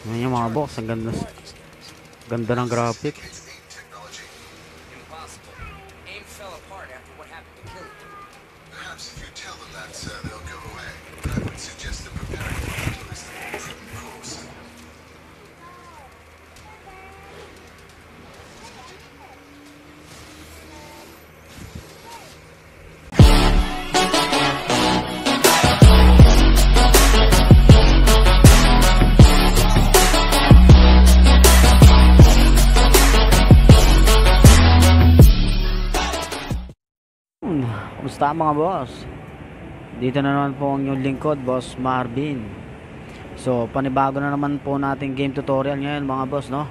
Yan yung mga boss, ang ganda. Ganda ng graphics. Kumusta mga boss? Dito na naman po ang inyong lingkod, Boss Marvin. So, panibago na naman po natin game tutorial ngayon mga boss, no?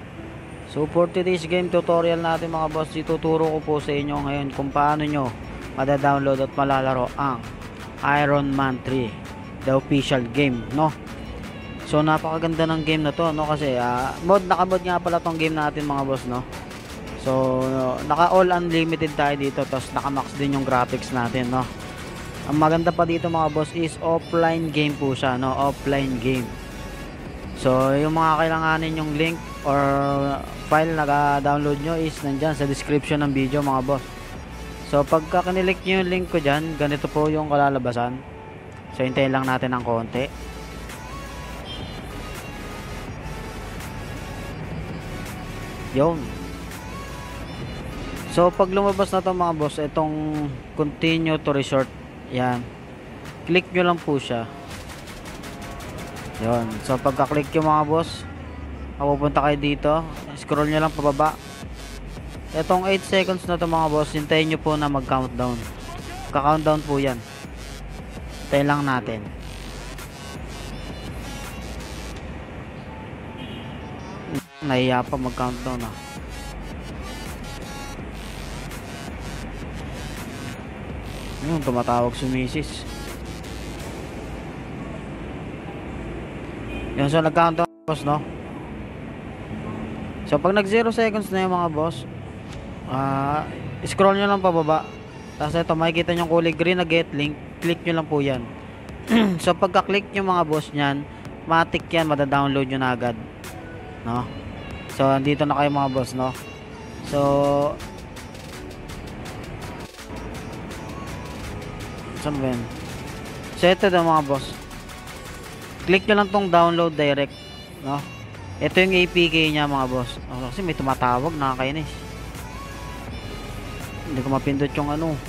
So, for today's game tutorial natin mga boss, ituturo ko po sa inyo ngayon kung paano nyo madadownload at malalaro ang Iron Man 3, the official game, no? So, napakaganda ng game na to, no? Kasi, naka-mod nga pala tong game natin mga boss, no? So, naka all unlimited tayo dito, tapos naka max din yung graphics natin, no? Ang maganda pa dito mga boss is offline game po siya, no? Offline game. So, yung mga kailanganin yung link or file na download nyo is nandyan sa description ng video mga boss. So, pagka kinilik nyo yung link ko dyan, ganito po yung kalalabasan. So, hintayin lang natin ng konti. Yun. So, pag lumabas na to mga boss, itong continue to resort, yan. Click nyo lang po siya. Yun. So, pagka-click nyo mga boss, mapupunta kayo dito. Scroll nyo lang pababa. Itong 8 seconds na to mga boss, hintayin nyo po na mag-countdown. Ka-countdown po yan. Hintayin lang natin. Nahiya pa mag-countdown ah. Yung tumatawag si Mrs. Yan, so nag-countdown boss, no? So pag nag 0 seconds na yung mga boss, scroll nyo lang pababa. Tapos ito makikita nyo kulay green na get link. Click nyo lang po yan. So pagka-click nyo mga boss nyan, matik yan, madadownload nyo na agad, no? So andito na kayo mga boss, no? So saan ba yan? So ito na mga boss, click nyo lang tong download direct, no? Ito yung APK nya mga boss. Kasi may tumatawag, nakakainis. Hindi ko mapindot yung ano.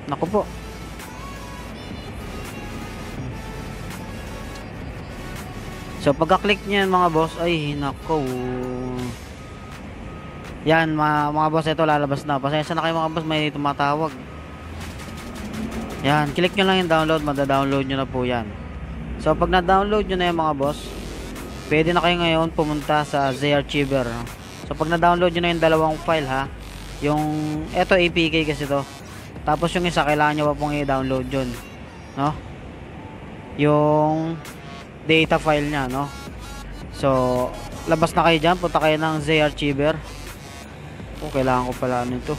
Naku po. So pagka-click nyo yan mga boss, ay nako. Yan mga boss, ito lalabas na. Pasensya na kayo mga boss, may tumatawag. Yan, click nyo lang yung download, mada-download nyo na po yan. So pag na-download nyo na yung mga boss, pwede na kayo ngayon pumunta sa Z-Archiver. So pag na-download nyo na yung dalawang file ha, yung eto APK kasi to, tapos yung isa kailangan nyo pa pong i-download yun, no? Yung data file nya, no? So labas na kayo dyan, punta kayo ng Z-Archiver. Kailangan ko pala ano ito.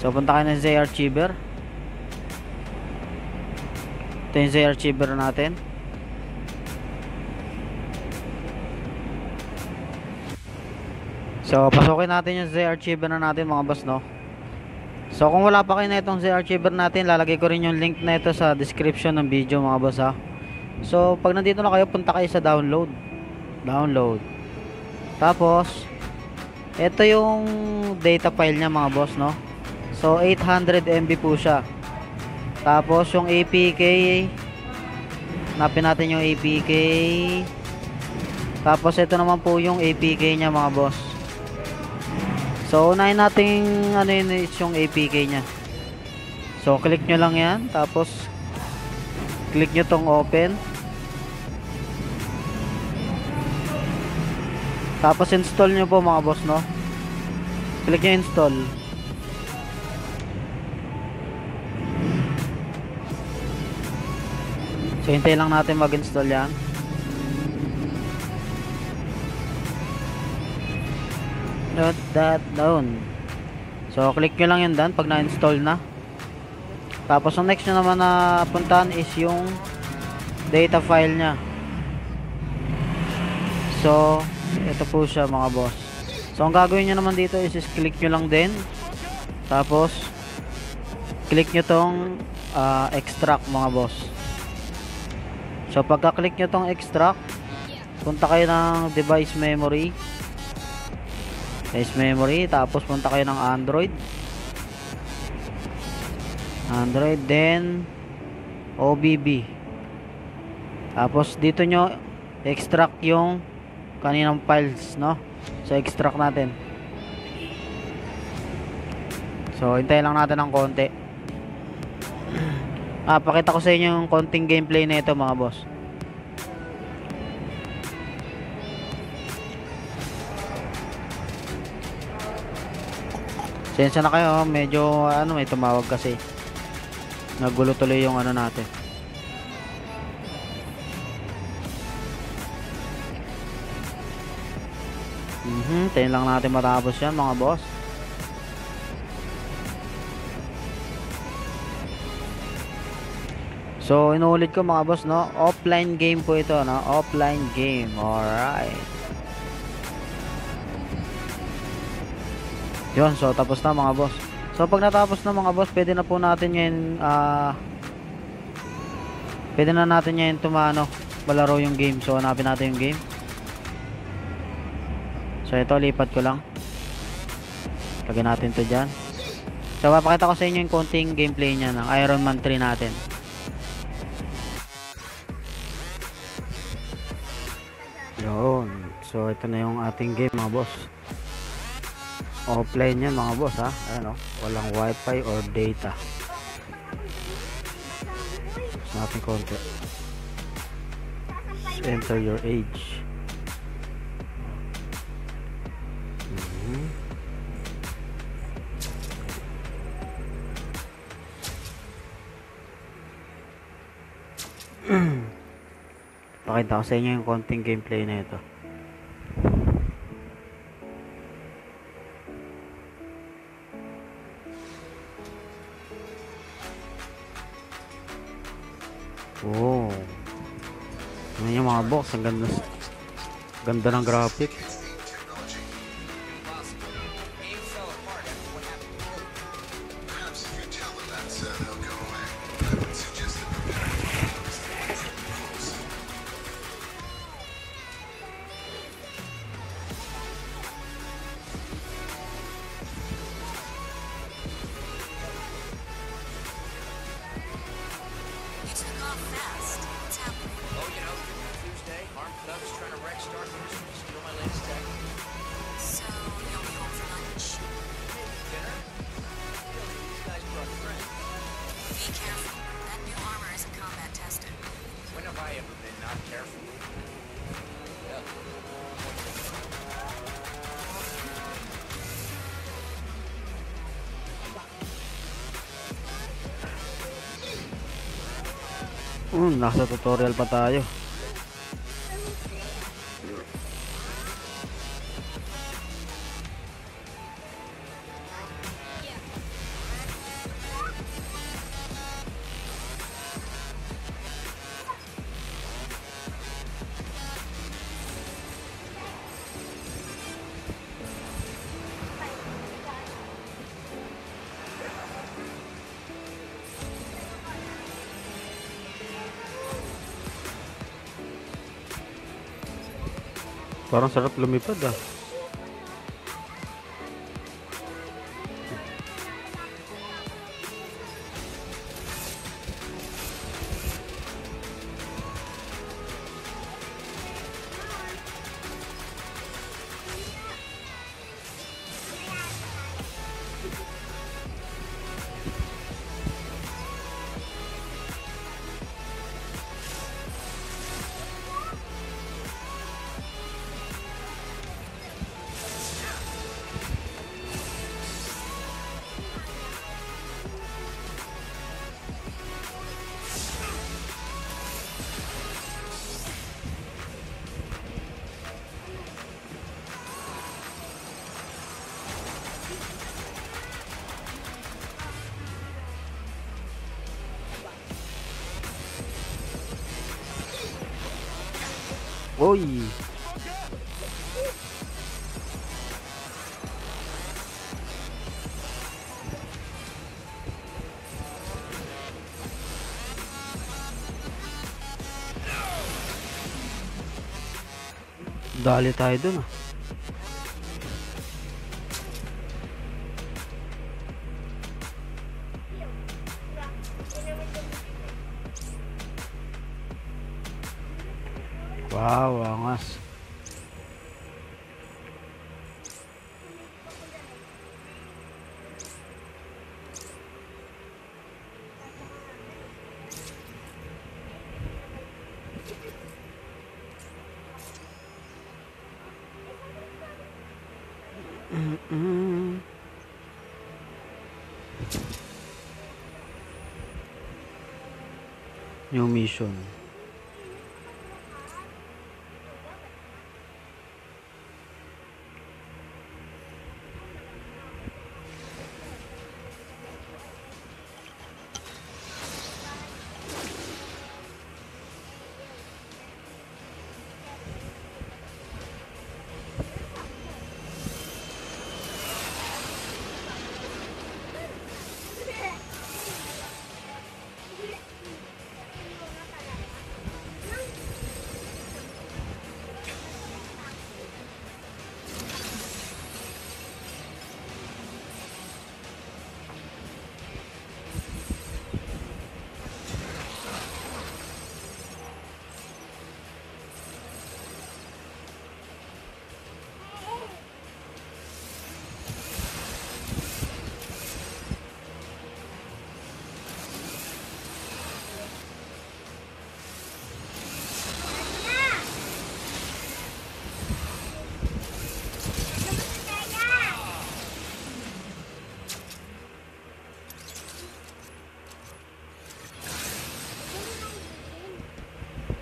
So punta kayo ng Z-Archiver. Ito yung Z-Archiver natin. So pasukin natin yung Z-Archiver na natin mga boss, no? So kung wala pa kayo na itong Z-Archiver natin, lalagay ko rin yung link na ito sa description ng video mga boss ha. So pag nandito na kayo, punta kayo sa download. Tapos ito yung data file nya mga boss, no? So 800 MB po siya. Tapos yung APK, hanapin natin yung APK. Tapos ito naman po yung APK nya mga boss. So unahin natin ano yun is yung APK nya. So click nyo lang yan. Tapos click nyo tong open. Tapos install nyo po mga boss, no? Click nyo install. So hintayin lang natin mag-install yan. Note that down. So click nyo lang yun done pag na-install na. Tapos ang next nyo naman na puntahan is yung data file nya. So ito po siya mga boss. So ang gagawin nyo naman dito is click nyo lang din. Tapos click nyo tong extract mga boss. So pagka-click nyo tong extract, punta kayo ng device memory. Tapos punta kayo ng Android, then OBB. Tapos dito nyo extract yung kaninang files, no? So extract natin. So hintayin lang natin ng konti. Pakita ko sa inyo yung konting gameplay nito mga boss. Sensya na kayo, medyo may tumawag kasi. Nagulo tuloy yung natin. Tayo lang natin matapos yan mga boss. So inuulit ko mga boss, no? Offline game po ito, no? Offline game. Alright. Yun, so tapos na mga boss. So pag natapos na mga boss, pwede na po natin ngayon pwede na natin ngayon malaro yung game. So hanapin natin yung game. So ito, lipat ko lang. Lagyan natin to dyan. So papakita ko sa inyo yung konting gameplay nya ng Iron Man 3 natin. Yun. So ito na yung ating game mga boss. Offline yan mga boss ha. Ayan, walang wifi or data. Gusto natin konti. Enter your age. Pakita ko sa inyo yung konting gameplay na ito. Oh. Ano yung mga box, ang ganda ng graphics. Nasa tutorial pa tayo. Parang sarap lumipad ah. Uy! Dali tayo dun ah. Wow, angas. New mission.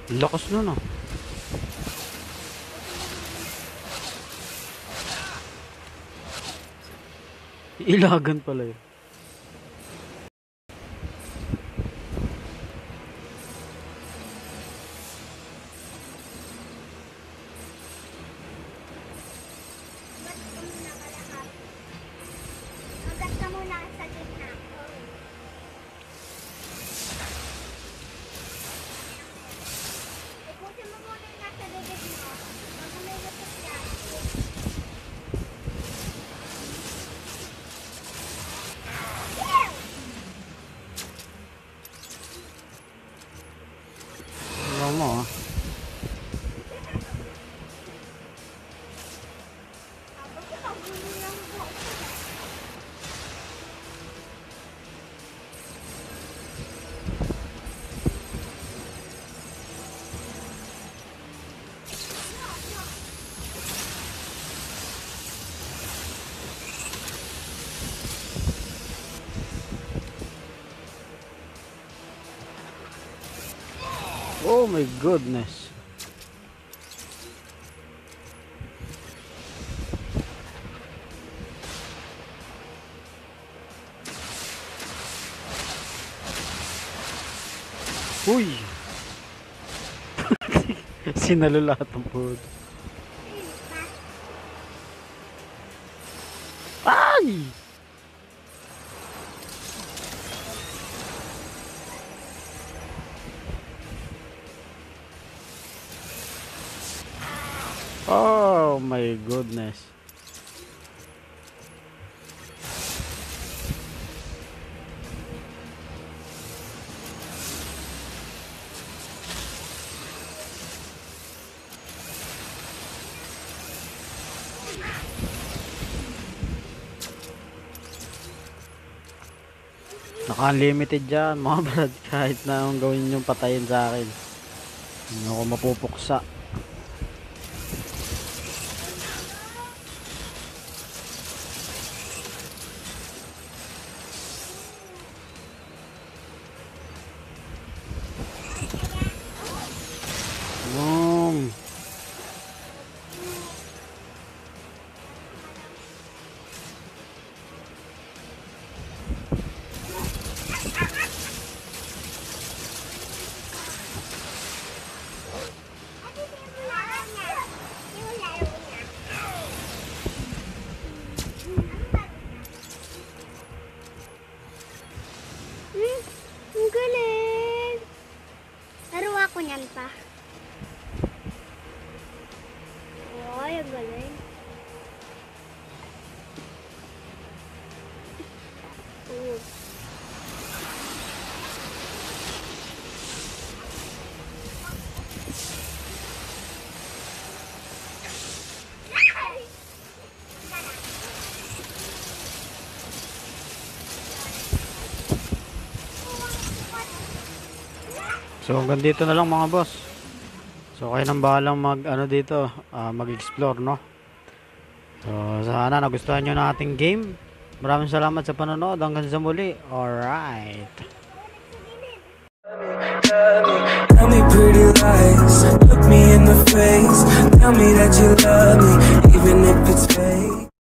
Lakas nun ah. Ilagan pala yun. Alam mo ah. Oh my goodness. Uy! Sinalo lahat ng food. Ay! Oh my goodness. Naka-unlimited dyan mga brad. Kahit na anong gawin yung patayin sa akin, hindi ako mapupuksa. Boom! pa. Ay, ang galing. So hanggang dito na lang mga boss. So kayo nang bahalang dito, mag-explore, no? So sana nagustuhan nyo na ating game. Maraming salamat sa panonood. Hanggang sa muli. Alright. Tell me pretty lies, look me in the face. Tell me that you love me.